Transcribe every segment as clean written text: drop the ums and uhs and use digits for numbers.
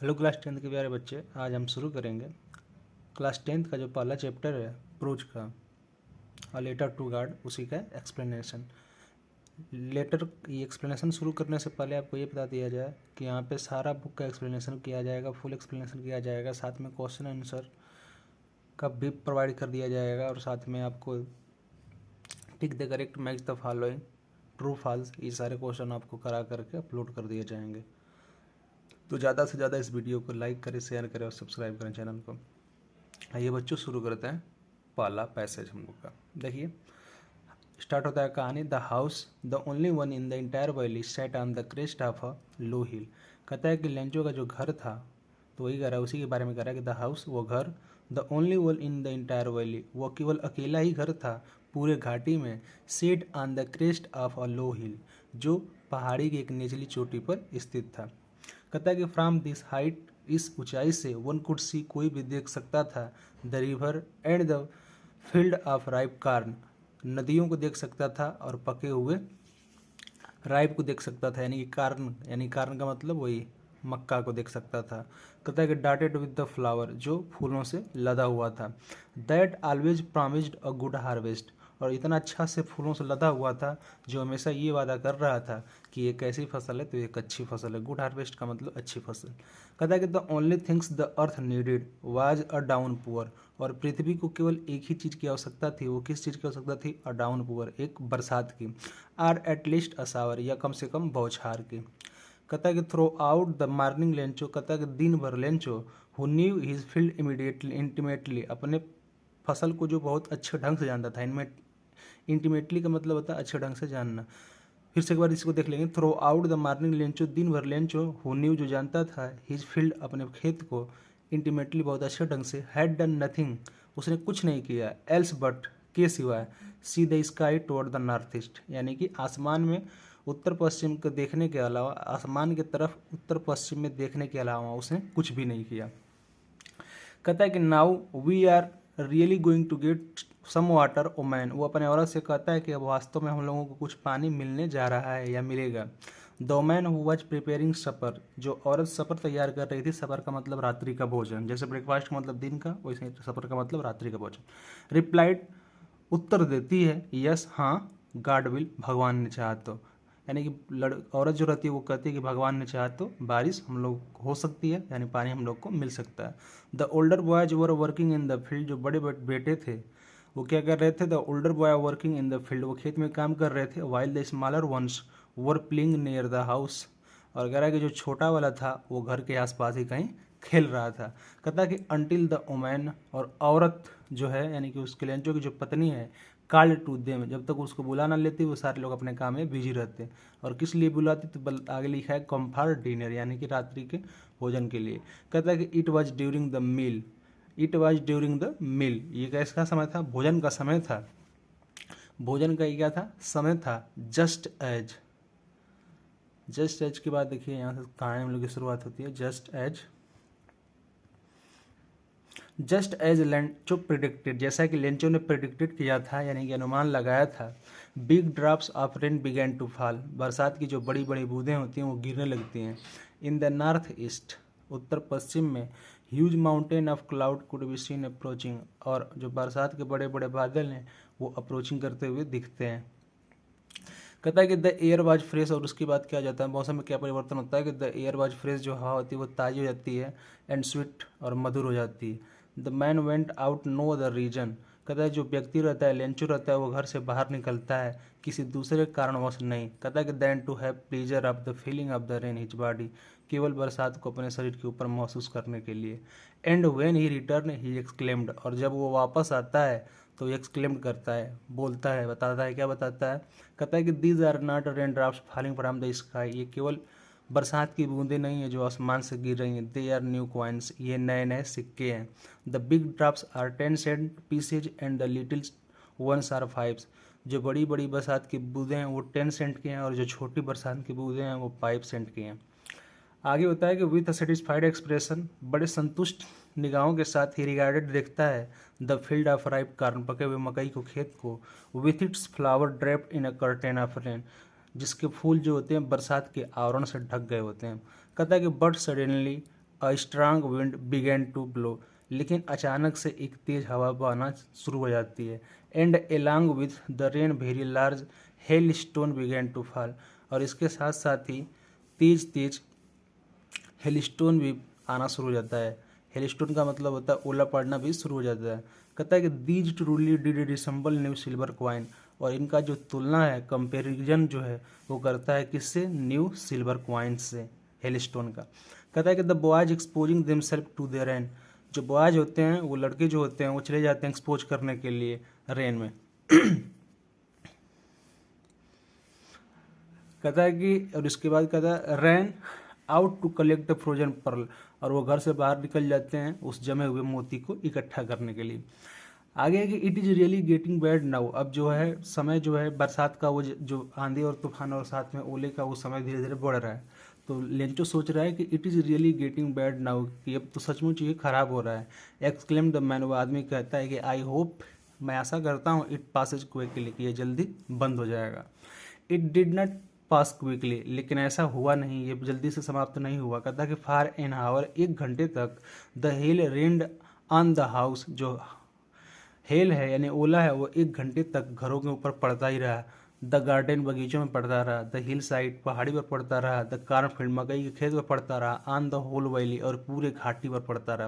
Hello class 10th के प्यारे बच्चे, आज हम शुरू करेंगे क्लास 10th का जो पहला चैप्टर है प्रोज का और लेटर टू गार्ड उसी का एक्सप्लेनेशन। लेटर ये एक्सप्लेनेशन शुरू करने से पहले आपको ये बता दिया जाए कि यहाँ पे सारा बुक का एक्सप्लेनेशन किया जाएगा, फुल एक्सप्लेनेशन किया जाएगा, साथ में क्वेश्चन आंसर का भी प्रोवाइड कर दिया जाएगा और साथ में आपको tick the correct match the following true false ये सारे क्वेश्चन आपको करा करके अपलोड कर दिए जाएंगे। तो ज़्यादा से ज़्यादा इस वीडियो को लाइक करें, शेयर करें और सब्सक्राइब करें चैनल को। आइए बच्चों शुरू करते हैं पहला पैसेज हम लोग का। देखिए स्टार्ट होता है कहानी। The house the only one in the entire valley set on the crest of a low hill. कहता है कि लेंचो का जो घर था, तो वही कह रहा है, उसी के बारे में कह रहा है कि द हाउस वो घर, the only one in the entire valley वो केवल अकेला ही घर था पूरे घाटी में, set on the crest of a low hill जो पहाड़ी की एक निचली चोटी पर स्थित था। कहता है कि फ्रॉम दिस हाइट इस ऊंचाई से वन कुड सी कोई भी देख सकता था the river and the field of ripe corn, नदियों को देख सकता था और पके हुए राइप को देख सकता था, यानी कार्न का मतलब वही मक्का को देख सकता था। कहता है कि डाटेड विद द फ्लावर जो फूलों से लदा हुआ था, that always promised a good harvest, और इतना अच्छा से फूलों से लदा हुआ था जो हमेशा ये वादा कर रहा था कि एक ऐसी फसल है तो एक अच्छी फसल है। गुड हार्वेस्ट का मतलब अच्छी फसल। कहता है कि the only things the earth needed was a down poor, और पृथ्वी को केवल एक ही चीज़ की आवश्यकता थी। वो किस चीज़ की आवश्यकता थी? अ डाउन पुअर, एक बरसात की, or at least a shower, या कम से कम बौछार की। कहता है कि throughout the morning Lencho, कहता है कि दिन भर Lencho who knew his field immediately intimately, अपने फसल को जो बहुत अच्छे ढंग से जानता था। इनमें इंटीमेटली का मतलब होता है अच्छे ढंग से जानना। फिर से एक बार इसको देख लेंगे। Through out the morning Lencho, दिन भर लेंचो हु न्यू जो जानता था हिज फील्ड अपने खेत को, इंटीमेटली बहुत अच्छे ढंग से, हैड डन नथिंग उसने कुछ नहीं किया, एल्स बट के सिवाय, see the sky toward the north east, यानी कि आसमान में उत्तर पश्चिम को देखने के अलावा, आसमान की तरफ उत्तर पश्चिम में देखने के अलावा उसने कुछ भी नहीं किया। कहता है कि now we are really going to get some water oh man, वो अपने औरत से कहता है कि अब वास्तव में हम लोगों को कुछ पानी मिलने जा रहा है या मिलेगा। The man who was preparing supper, जो औरत सपर तैयार कर रही थी, सपर का मतलब रात्रि का भोजन, जैसे ब्रेकफास्ट का मतलब दिन का, वैसे सपर का मतलब रात्रि का भोजन। रिप्लाइड उत्तर देती है, यस हाँ, गॉड विल, भगवान ने चाहा तो, यानी कि औरत जो रहती है वो कहती है कि भगवान ने चाहा तो बारिश हम लोग हो सकती है, यानी पानी हम लोग को मिल सकता है। The older boys were working in the field, जो बड़े बेटे थे वो क्या कर रहे थे? The older boy working in the field, वो खेत में काम कर रहे थे। While the smaller ones were playing near the house, और कह रहा है कि जो छोटा वाला था वो घर के आसपास ही कहीं खेल रहा था। कहता है कि अंटिल द ओमैन, और औरत जो है यानी कि उसके लेंचो की जो पत्नी है, कॉल टू देम, जब तक उसको बुला ना लेती वो सारे लोग अपने काम में बिजी रहते। और किस लिए बुलाती? तो आगे लिखा है कम्फर्ट डिनर, यानी कि रात्रि के भोजन के लिए। कहता है कि it was during the meal, it was during the meal, ये कैसा समय था? भोजन का समय था। भोजन का ये क्या था? समय था। जस्ट एज, जस्ट एज के बाद देखिए यहाँ से कहानी हम लोग की शुरुआत होती है। Just as, just as Lencho predicted, जैसा कि लेंचो ने प्रिडिक्टेड किया था, यानी कि अनुमान लगाया था। Big drops of rain began to fall, बरसात की जो बड़ी बड़ी बूंदें होती हैं वो गिरने लगती हैं। इन द नॉर्थ ईस्ट, उत्तर पश्चिम में, huge mountain of cloud could be seen approaching, और जो बरसात के बड़े बड़े बादल हैं वो अप्रोचिंग करते हुए दिखते हैं। कहता है कि द एयर वाज फ्रेश, और उसके बाद क्या जाता है, मौसम में क्या परिवर्तन होता है कि द एयर वाज फ्रेश, जो हवा होती है वो ताज़ी हो जाती है, एंड स्वीट और मधुर हो जाती है। The man went out no other reason, कहता है जो व्यक्ति रहता है, लेंचू रहता है, वो घर से बाहर निकलता है किसी दूसरे कारणवश नहीं। कहता है कि then to have pleasure of the feeling of the rain his body, केवल बरसात को अपने शरीर के ऊपर महसूस करने के लिए। And when he return he exclaimed, और जब वो वापस आता है तो एक्सक्लेम्ड करता है, बोलता है, बताता है, क्या बताता है? कहता है कि these are not rain drops falling from the sky, ये केवल बरसात की बूंदें नहीं है जो आसमान से गिर रही हैं। दे आर न्यू कॉइन्स, ये नए नए सिक्के हैं। The big drops are 10 cent pieces and the little ones are 5, जो बड़ी बड़ी बरसात की बूंदें हैं वो 10 सेंट की हैं, और जो छोटी बरसात की बूंदें हैं वो 5 सेंट की हैं। आगे होता है कि विथ अ सेटिस्फाइड एक्सप्रेशन, बड़े संतुष्ट निगाहों के साथ ही रिगार्डेड देखता है the field of ripe corn, पके हुए मकई को, खेत को, with its flower draped in a curtain of rain, जिसके फूल जो होते हैं बरसात के आवरण से ढक गए होते हैं। कहता है कि but suddenly a strong wind began to blow, लेकिन अचानक से एक तेज हवा बहना शुरू हो जाती है। And along with the rain very large hail stone began to fall, और इसके साथ साथ ही तेज तेज हेलस्टोन भी आना शुरू हो जाता है। हेलस्टोन का मतलब होता है ओला पड़ना भी शुरू हो जाता है। कहता है कि these truly did resemble new silver coin, और इनका जो तुलना है, कंपेरिजन जो है वो करता है किससे, न्यू सिल्वर क्वाइन से, हेलस्टोन का। कहता है कि the boys exposing themselves to the rain, जो बॉयज होते हैं, वो लड़के जो होते हैं, वो चले जाते हैं एक्सपोज करने के लिए रेन में। कहता है कि, और इसके बाद कहता है ran out to collect the frozen pearl, और वो घर से बाहर निकल जाते हैं उस जमे हुए मोती को इकट्ठा करने के लिए। आगे है कि it is really getting bad now, अब जो है समय जो है बरसात का, वो जो आंधी और तूफान और साथ में ओले का, वो समय धीरे धीरे बढ़ रहा है। तो लेंचो सोच रहा है कि it is really getting bad now, कि अब तो सचमुच ये खराब हो रहा है। एक्सक्लेम द मैन, वो आदमी कहता है कि आई होप, मैं आशा करता हूँ, इट पासेज क्विकली, कि ये जल्दी बंद हो जाएगा। It did not pass quickly, लेकिन ऐसा हुआ नहीं, ये जल्दी से समाप्त नहीं हुआ। कहता है कि फार एन आवर, 1 घंटे तक the hail rained on the house, जो हेल है यानी ओला है, वो 1 घंटे तक घरों के ऊपर पड़ता ही रहा। द गार्डन, बगीचों में पड़ता रहा। द हिल साइड, पहाड़ी पर पड़ता रहा। द कार्नफील्ड, मकई के खेत पर पड़ता रहा। ऑन द होल वैली, और पूरे घाटी पर पड़ता रहा।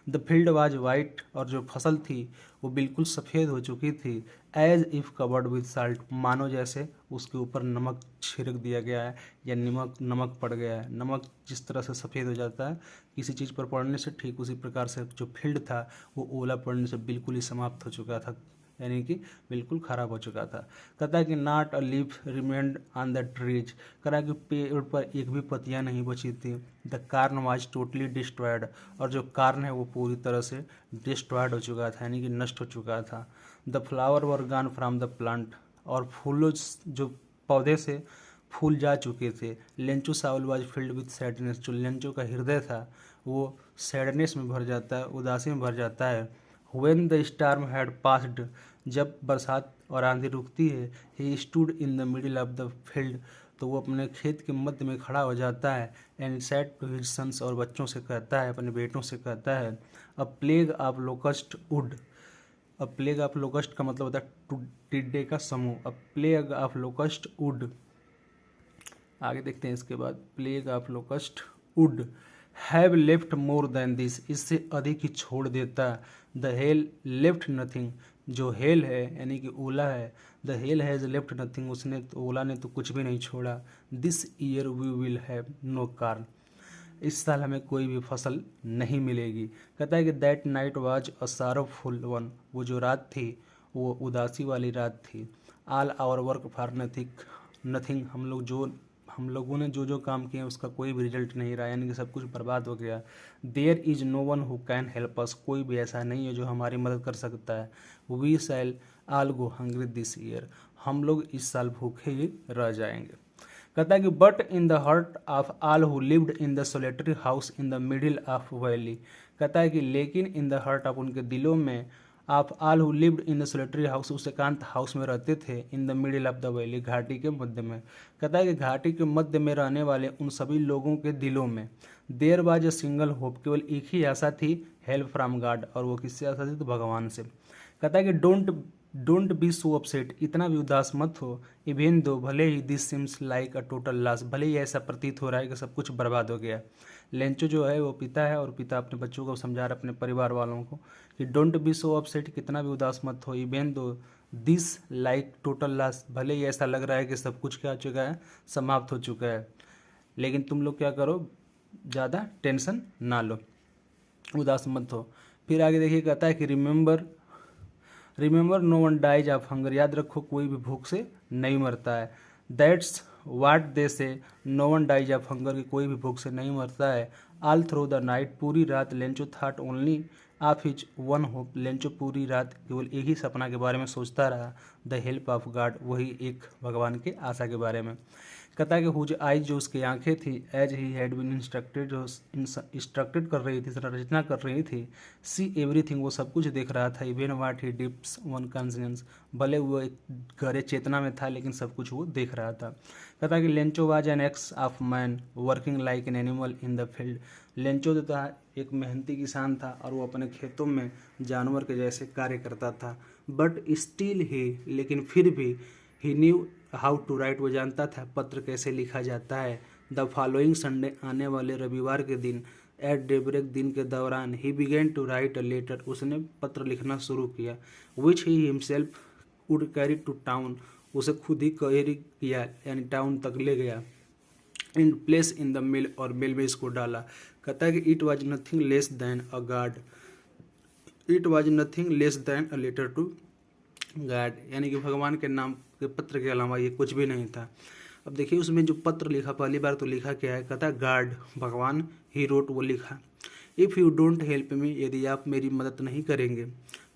द फील्ड वाज वाइट, और जो फसल थी वो बिल्कुल सफ़ेद हो चुकी थी। As if covered with salt, मानो जैसे उसके ऊपर नमक छिड़क दिया गया है, या नमक पड़ गया है। नमक जिस तरह से सफ़ेद हो जाता है किसी चीज़ पर पड़ने से, ठीक उसी प्रकार से जो फील्ड था वो ओला पड़ने से बिल्कुल ही समाप्त हो चुका था, यानी कि बिल्कुल ख़राब हो चुका था। कहता है कि not a leaf remained on the trees, कह रहा है कि पेड़ पर एक भी पत्तियाँ नहीं बची थी। The corn was totally destroyed, और जो कार्न है वो पूरी तरह से डिस्ट्रॉयड हो चुका था, यानी कि नष्ट हो चुका था। The flower were gone from the plant, और फूलों, जो पौधे से फूल जा चुके थे। Lencho Saul was filled with sadness, जो लेंचो का हृदय था वो सैडनेस में भर जाता है, उदासी में भर जाता है। When the storm had passed, जब बरसात और आंधी रुकती है, he stood in the middle of the field, तो वो अपने खेत के मध्य में खड़ा हो जाता है। And said to his sons, और बच्चों से कहता है, अपने बेटों से कहता है, अ plague of locust would, a plague of locust का मतलब होता है टिड्डे का समूह। अ प्लेग ऑफ लोकस्ट वुड, आगे देखते हैं इसके बाद, plague of locust would have left more than this, इससे अधिक ही छोड़ देता। द हेल लेफ्ट नथिंग, जो हेल है यानी कि ओला है, the hell has left nothing, उसने तो, ओला ने तो कुछ भी नहीं छोड़ा। This year we will have no corn, इस साल हमें कोई भी फसल नहीं मिलेगी। कहता है कि that night was a sorrowful one, वो जो रात थी वो उदासी वाली रात थी। All our work for nothing, हम लोगों ने जो जो काम किए उसका कोई भी रिजल्ट नहीं रहा, यानी कि सब कुछ बर्बाद हो गया। There is no one who can help us, कोई भी ऐसा नहीं है जो हमारी मदद कर सकता है। We shall all go hungry this year, हम लोग इस साल भूखे ही रह जाएंगे। कहता है कि but in the heart of all who lived in the solitary house in the middle of valley, कहता है कि लेकिन इन द हार्ट ऑफ, उनके दिलों में, of all who lived in the solitary house, उस एकांत हाउस में रहते थे, in the middle of the valley, घाटी के मध्य में। कहता है कि घाटी के मध्य में रहने वाले उन सभी लोगों के दिलों में there was a single hope, केवल एक ही आशा थी, हेल्प फ्रॉम गॉड, और वो किससे आशा थी, तो भगवान से। कहता है कि डोंट बी सो अपसेट, इतना भी उदास मत हो। इवन दो, भले ही this seems like a total loss, भले ही ऐसा प्रतीत हो रहा है कि सब कुछ बर्बाद हो गया। लेंचो जो है वो पिता है, और पिता अपने बच्चों को समझा रहे, अपने परिवार वालों को, कि डोंट बी सो अपसेट, कितना भी उदास मत हो। इवन दो दिस लाइक टोटल लॉस, भले ही ऐसा लग रहा है कि सब कुछ क्या हो चुका है, समाप्त हो चुका है, लेकिन तुम लोग क्या करो, ज़्यादा टेंशन ना लो, उदास मत हो। फिर आगे देखिए, कहता है कि remember no one dies of hunger, याद रखो कोई भी भूख से नहीं मरता है। That's what they say, no one dies of hunger, की कोई भी भूख से नहीं मरता है। ऑल थ्रू द नाइट, पूरी रात Lencho thought only of his one hope, Lencho पूरी रात केवल एक ही सपना के बारे में सोचता रहा, द हेल्प ऑफ गॉड, वही एक भगवान के आशा के बारे में। कहता है कि हुज आइज, जो उसकी आंखें थी, as he had been instructed, जो इंस्ट्रक्टेड कर रही थी, रचना कर रही थी, सी एवरीथिंग, वो सब कुछ देख रहा था। इवन वाट ही डिप्स वन कॉन्शियंस, भले वो एक गहरे चेतना में था लेकिन सब कुछ वो देख रहा था। कहता है कि Lencho was an x of man working like an animal in the field, Lencho जो था एक मेहनती किसान था और वो अपने खेतों में जानवर के जैसे कार्य करता था। बट स्टिल ही, लेकिन फिर भी, ही न्यू हाउ टू राइट, वो जानता था पत्र कैसे लिखा जाता है। द फॉलोइंग संडे, आने वाले रविवार के दिन, एट डेब्रेक, दिन के दौरान, he began to write a letter, उसने पत्र लिखना शुरू किया। Which he himself would carry to town, उसे खुद ही कैरी किया यानी टाउन तक ले गया। In place in the mill, और मिल में इसको डाला। कहता है कि it was nothing less than a guard, it was nothing less than a letter to God, यानी कि भगवान के नाम के पत्र के अलावा ये कुछ भी नहीं था। अब देखिए उसमें जो पत्र लिखा, पहली बार तो लिखा क्या है, कहता है गॉड, भगवान, ही रोट, वो लिखा। If you don't help me, यदि आप मेरी मदद नहीं करेंगे,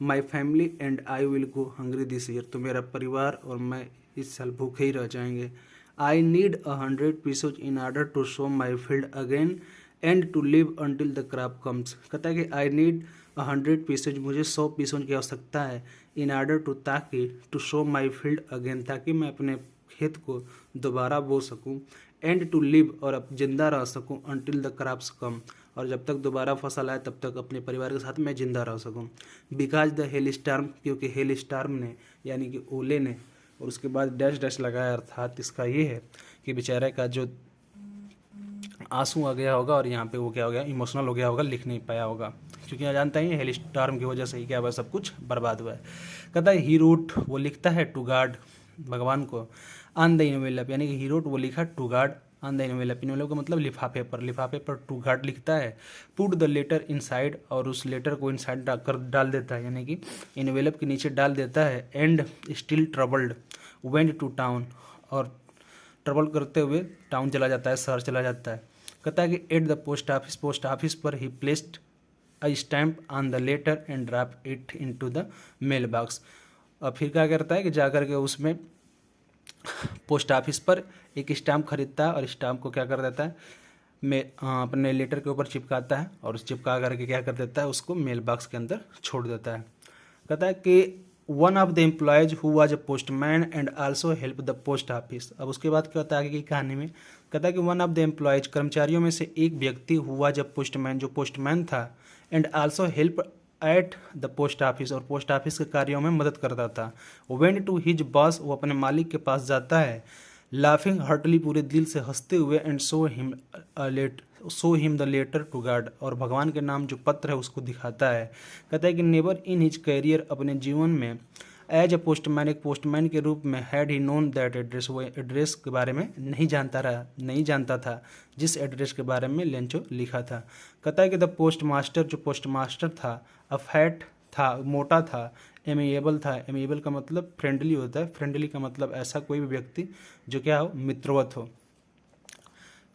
my family and I will go hungry this year, तो मेरा परिवार और मैं इस साल भूखे ही रह जाएंगे। I need 100 pieces in order to show my field again and to live until the crop comes. कहता है कि आई नीड 100 पीसेज, मुझे 100 पीसों की आवश्यकता है, इन ऑर्डर टू, ताकि, to show my field again, ताकि मैं अपने खेत को दोबारा बो सकूं, एंड टू लिव, और अब जिंदा रह सकूं, अंटिल द क्रॉप्स कम, और जब तक दोबारा फसल आए तब तक अपने परिवार के साथ मैं जिंदा रह सकूं। बिकॉज द हेल स्टार्म, क्योंकि हेल स्टार्म ने यानी कि ओले ने, और उसके बाद डैश डैश लगाया, अर्थात इसका ये है कि बेचारे का जो आंसू आ गया होगा और यहाँ पे वो क्या हो गया, इमोशनल हो गया होगा, लिख नहीं पाया होगा, क्योंकि जानता ही हेल स्टार्म की वजह से ही क्या हुआ, सब कुछ बर्बाद हुआ है। कहता है ही रोट, वो लिखता है टू गॉड, भगवान को, ऑन द इनवेलप, यानी कि ही रोट, वो लिखा to God on the envelope, envelope का मतलब लिफाफे पर, लिफाफे पर टू गॉड लिखता है। पुट द लेटर इनसाइड, और उस लेटर को इनसाइड डाल देता है, यानी कि इनवेलप के नीचे डाल देता है। And still troubled went to town, और ट्रबल करते हुए टाउन चला जाता है, शहर चला जाता है। कहता है कि at the post office, post office पर he placed a stamp on the letter and drop it into the mail box. और फिर क्या करता है कि जाकर के उसमें पोस्ट ऑफिस पर एक स्टैम्प खरीदता है और स्टैम्प को क्या कर देता है, अपने लेटर के ऊपर चिपकाता है, और उस चिपका करके क्या कर देता है, उसको मेल बॉक्स के अंदर छोड़ देता है। कहता है कि one of the employees who was a postman and also help the post office. अब उसके बाद क्या होता है आगे की कहानी में, कहता है कि वन ऑफ द एम्प्लॉयज, कर्मचारियों में से एक व्यक्ति, हु वाज अ पोस्टमैन, जो पोस्टमैन था, and also help at the post office, और पोस्ट ऑफिस के कार्यों में मदद करता था। वेंट टू हिज बॉस, वो अपने मालिक के पास जाता है, लाफिंग हार्टली, पूरे दिल से हंसते हुए, and show him the letter to God, और भगवान के नाम जो पत्र है उसको दिखाता है। कहता है कि नेवर इन हिज कैरियर, अपने जीवन में, एज ए पोस्टमैन, एक पोस्टमैन के रूप में, had he known that address, वो एड्रेस के बारे में नहीं जानता था जिस एड्रेस के बारे में लेंचो लिखा था। कहता है कि द पोस्ट मास्टर, जो पोस्ट मास्टर था, अ फैट था, मोटा था, एमिएबल था, एमिएबल का मतलब फ्रेंडली होता है, फ्रेंडली का मतलब ऐसा कोई भी व्यक्ति जो क्या हो, मित्रवत हो,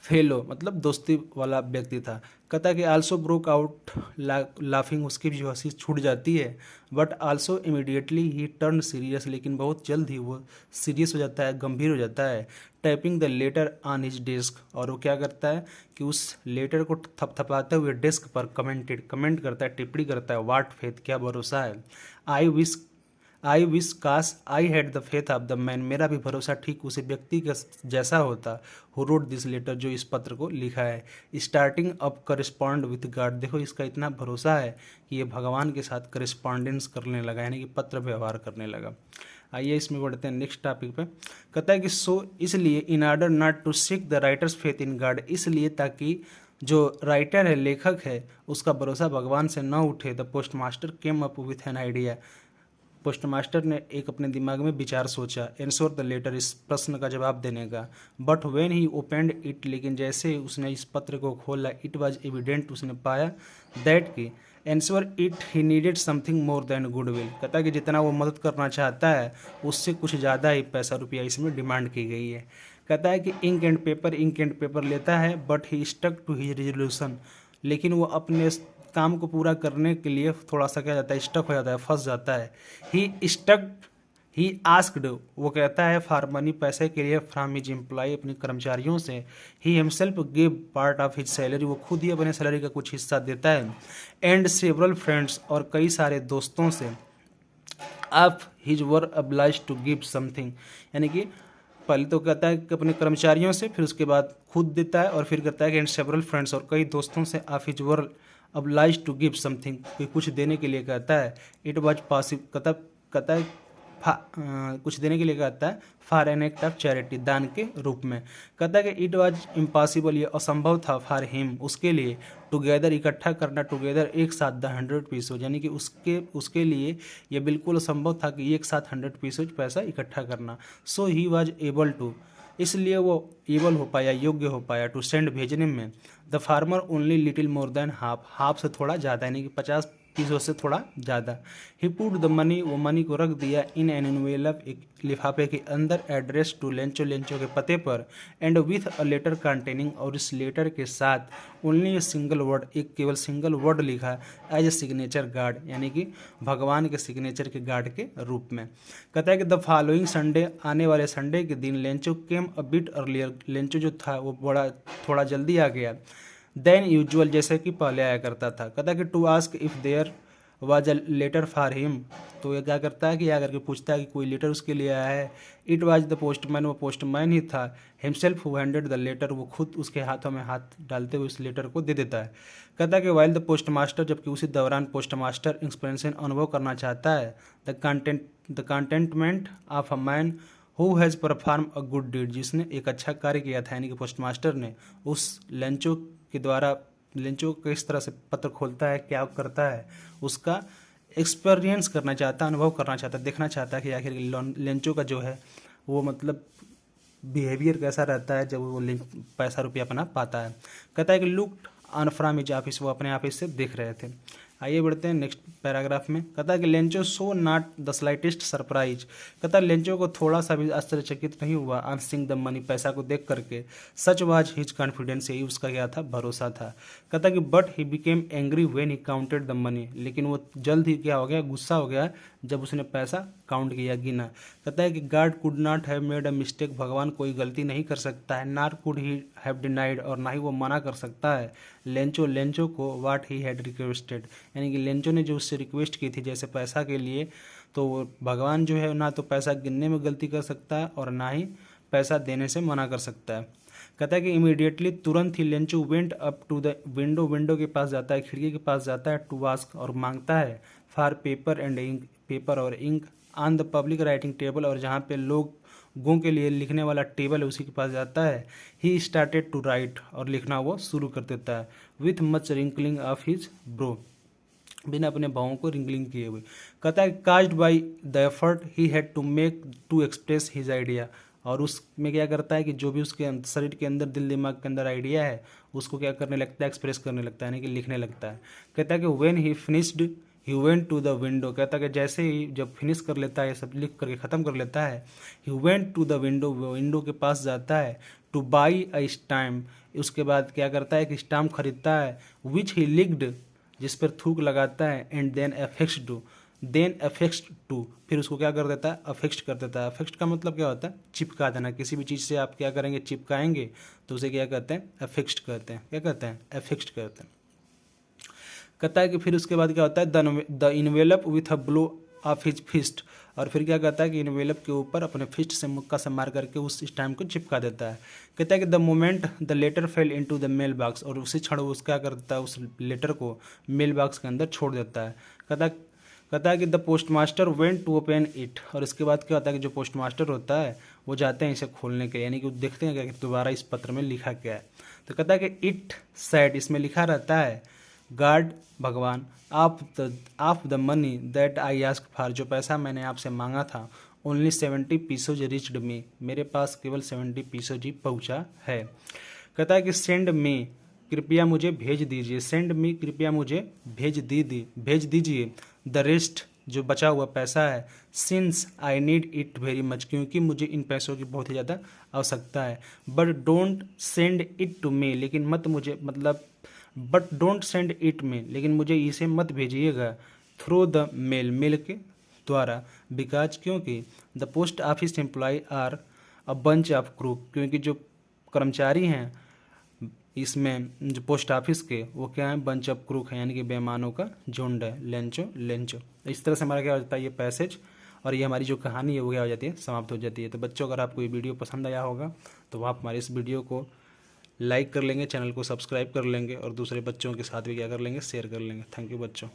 फेलो मतलब दोस्ती वाला व्यक्ति था। कहता है कि आल्सो ब्रोक आउट लाफिंग, उसकी भी जो हंसी छूट जाती है, but also immediately he turn serious, लेकिन बहुत जल्द ही वो सीरियस हो जाता है, गंभीर हो जाता है। Typing the later on his desk, और वो क्या करता है कि उस लेटर को थपथपाते हुए डेस्क पर कमेंट करता है, टिप्पणी करता है, वाट फेथ, क्या भरोसा है। आई विश काश, I had the faith of the man, मेरा भी भरोसा ठीक उसी व्यक्ति के जैसा होता, हु रोट दिस लेटर, जो इस पत्र को लिखा है। Starting up correspond with God, देखो इसका इतना भरोसा है कि ये भगवान के साथ करस्पॉन्डेंस करने लगा, यानी कि पत्र व्यवहार करने लगा। आइए इसमें बढ़ते हैं नेक्स्ट टॉपिक पे। कहता है कि सो, इसलिए, in order not to seek the writer's faith in God, इसलिए ताकि जो राइटर है, लेखक है, उसका भरोसा भगवान से न उठे, the post master came up with an idea, post master ने एक अपने दिमाग में विचार सोचा, एंसर द लेटर, इस प्रश्न का जवाब देने का। But when he opened it, लेकिन जैसे ही उसने इस पत्र को खोला, इट वाज एविडेंट, उसने पाया, दैट की answer it he needed something more than goodwill. कहता है कि जितना वो मदद करना चाहता है उससे कुछ ज़्यादा ही पैसा रुपया इसमें डिमांड की गई है। कहता है कि इंक एंड पेपर लेता है, but he stuck to his resolution, लेकिन वो अपने काम को पूरा करने के लिए थोड़ा सा क्या जाता है, स्टक हो जाता है, फंस जाता है। ही आस्क्ड, वो कहता है, फॉर मनी, पैसे के लिए, फ्रॉम हिज एम्प्लॉय, अपने कर्मचारियों से। He himself give part of his salary, वो खुद ही अपने सैलरी का कुछ हिस्सा देता है। एंड सेवरल फ्रेंड्स, और कई सारे दोस्तों से। Of his were obliged to give something, यानी कि पहले तो कहता है कि अपने कर्मचारियों से, फिर उसके बाद खुद देता है, और फिर कहता है कि एंड सेवरल फ्रेंड्स, और कई दोस्तों से of his were obliged to give something, कोई कुछ देने के लिए कहता है। इट वॉज पॉसिबल, कहता है कुछ देने के लिए कहता है for an act of charity, दान के रूप में। कहता है कि इट वाज इम्पॉसिबल, ये असंभव था फॉर हिम, उसके लिए, टुगेदर, इकट्ठा करना, टुगेदर, एक साथ, द 100 पीसेज, यानी कि उसके लिए ये बिल्कुल असंभव था कि एक साथ 100 पीसेज पैसा इकट्ठा करना। सो ही वाज एबल टू, इसलिए वो एबल हो पाया, योग्य हो पाया, टू सेंड, भेजने में, the farmer only little more than half, half से थोड़ा ज़्यादा, यानी कि 50 पीसों से थोड़ा ज़्यादा। ही पुट द मनी, वो मनी को रख दिया, इन एन एनवेलप, एक लिफाफे के अंदर, एड्रेस टू लेंचो, लेंचो के पते पर, and with a letter containing, और इस लेटर के साथ ओनली ए सिंगल वर्ड, एक केवल सिंगल वर्ड लिखा, एज ए सिग्नेचर गार्ड, यानी कि भगवान के सिग्नेचर के गार्ड के रूप में। कहता है कि द फॉलोइंग संडे, आने वाले संडे के दिन, Lencho came a bit earlier, Lencho जो था वो थोड़ा जल्दी आ गया, देन यूजुअल, जैसे कि पहले आया करता था। कहता है कि to ask if there was a letter for him, तो ये क्या करता है कि या करके पूछता है कि कोई लेटर उसके लिए आया है। इट वाज द पोस्टमैन, वो पोस्टमैन ही था, himself who handed the letter, वो खुद उसके हाथों में हाथ डालते हुए उस लेटर को दे देता है। कहता है कि वाइल द पोस्टमास्टर, जबकि उसी दौरान पोस्टमास्टर एक्सपीरियंस, अनुभव करना चाहता है, the contentment of a man who has perform a good deed, जिसने एक अच्छा कार्य किया था, यानी कि पोस्टमास्टर ने उस लेंचो के द्वारा, लेंचो किस तरह से पत्र खोलता है, क्या करता है, उसका एक्सपीरियंस करना चाहता है, अनुभव करना चाहता है, देखना चाहता है कि आखिर लेंचो का जो है वो मतलब बिहेवियर कैसा रहता है जब वो पैसा रुपया अपना पाता है। कहता है कि looked on from his office, वो अपने ऑफिस से देख रहे थे। आइए बढ़ते हैं नेक्स्ट पैराग्राफ में। कहता है कि Lencho so not the slightest surprise, कहता है लेंचो को थोड़ा सा भी आश्चर्यचकित नहीं हुआ ऑन सीइंग द मनी, पैसा को देख करके। सच वाज हिज कॉन्फिडेंस, यही उसका क्या था, भरोसा था। कहता है कि but he became angry when he counted the money, लेकिन वो जल्द ही क्या हो गया, गुस्सा हो गया जब उसने पैसा काउंट किया, गिना। कहता है कि God could not have made a mistake, भगवान कोई गलती नहीं कर सकता है, nor could he have denied, और ना ही वो मना कर सकता है, लेंचो को व्हाट ही हैड रिक्वेस्टेड, यानी कि लेंचो ने जो उससे रिक्वेस्ट की थी जैसे पैसा के लिए, तो भगवान जो है ना तो पैसा गिनने में गलती कर सकता है और ना ही पैसा देने से मना कर सकता है। कहता है कि इमीडिएटली, तुरंत ही, Lencho went up to the window, window के पास जाता है, खिड़की के पास जाता है, टू आस्क, और मांगता है, for paper and ink, paper और ink, on the public writing table, और जहाँ पे लोगों के लिए लिखने वाला टेबल है उसी के पास जाता है। ही स्टार्टेड टू राइट, और लिखना वो शुरू कर देता है, with much wrinkling of his brow, बिना अपने भावों को रिंकलिंग किए हुए। कहता है caused by the effort he had to make to express his idea, और उसमें क्या करता है कि जो भी उसके शरीर के अंदर, दिल दिमाग के अंदर आइडिया है उसको क्या करने लगता है, एक्सप्रेस करने लगता है, यानी कि लिखने लगता है। कहता है कि when he finished he went to the window, कहता है कि जैसे ही जब फिनिश कर लेता है, ये सब लिख करके ख़त्म कर लेता है, he went to the window, window के पास जाता है, टू बाई अ स्टैम्प, उसके बाद क्या करता है कि स्टैम्प खरीदता है, विच ही लिक्ड, जिस पर थूक लगाता है, एंड देन अफेक्स्ड टू, फिर उसको क्या कर देता है, अफेक्स्ट कर देता है। अफेक्स्ट का मतलब क्या होता है, चिपका देना, किसी भी चीज़ से आप क्या करेंगे, चिपकाएंगे तो उसे क्या कहते हैं, अफेक्स्ट कहते हैं। क्या कहते हैं, अफेक्स्ट कहते हैं। कहता है कि फिर उसके बाद क्या होता है, the envelope with a blow of his fist, और फिर क्या कहता है कि इनवेलप के ऊपर अपने फिस्ट से, मुक्का से मार करके उस स्टैम्प को चिपका देता है। कहता है कि the moment the letter fell into the mail box, और उसी क्षण वो क्या करता है, उस लेटर को मेल बॉक्स के अंदर छोड़ देता है। कहता है कि the postmaster went to open it, और इसके बाद क्या होता है कि जो पोस्ट मास्टर होता है वो जाते हैं इसे खोलने के, यानी कि वो देखते हैं कि दोबारा इस पत्र में लिखा क्या है। तो कहता है कि इट सेड, इसमें लिखा रहता है, गॉड, भगवान, of the money that I ask for, जो पैसा मैंने आपसे मांगा था, ओनली 70 पीसोज रिच्ड मी, मेरे पास केवल 70 पीसोज ही पहुँचा है। कहता है कि सेंड मी, कृपया मुझे भेज दीजिए, सेंड मी, कृपया मुझे भेज दीजिए, द रेस्ट, जो बचा हुआ पैसा है, since I need it very much, क्योंकि मुझे इन पैसों की बहुत ही ज़्यादा आवश्यकता है। But don't send it to me, लेकिन मत मुझे, मतलब but don't send it me, लेकिन मुझे इसे मत भेजिएगा, थ्रू द मेल, मेल के द्वारा, बिकॉज, क्योंकि the post office employ are a bunch of crook, क्योंकि जो कर्मचारी हैं इसमें जो पोस्ट ऑफिस के, वो क्या है, बंच ऑफ क्रूक है, यानी कि बेईमानों का झुंड है, लेंचो। इस तरह से हमारा क्या हो जाता है ये पैसेज और ये हमारी जो कहानी है वो क्या हो जाती है, समाप्त हो जाती है। तो बच्चों अगर आपको ये वीडियो पसंद आया होगा तो आप हमारे इस वीडियो को लाइक कर लेंगे, चैनल को सब्सक्राइब कर लेंगे और दूसरे बच्चों के साथ भी क्या कर लेंगे, शेयर कर लेंगे। थैंक यू बच्चों।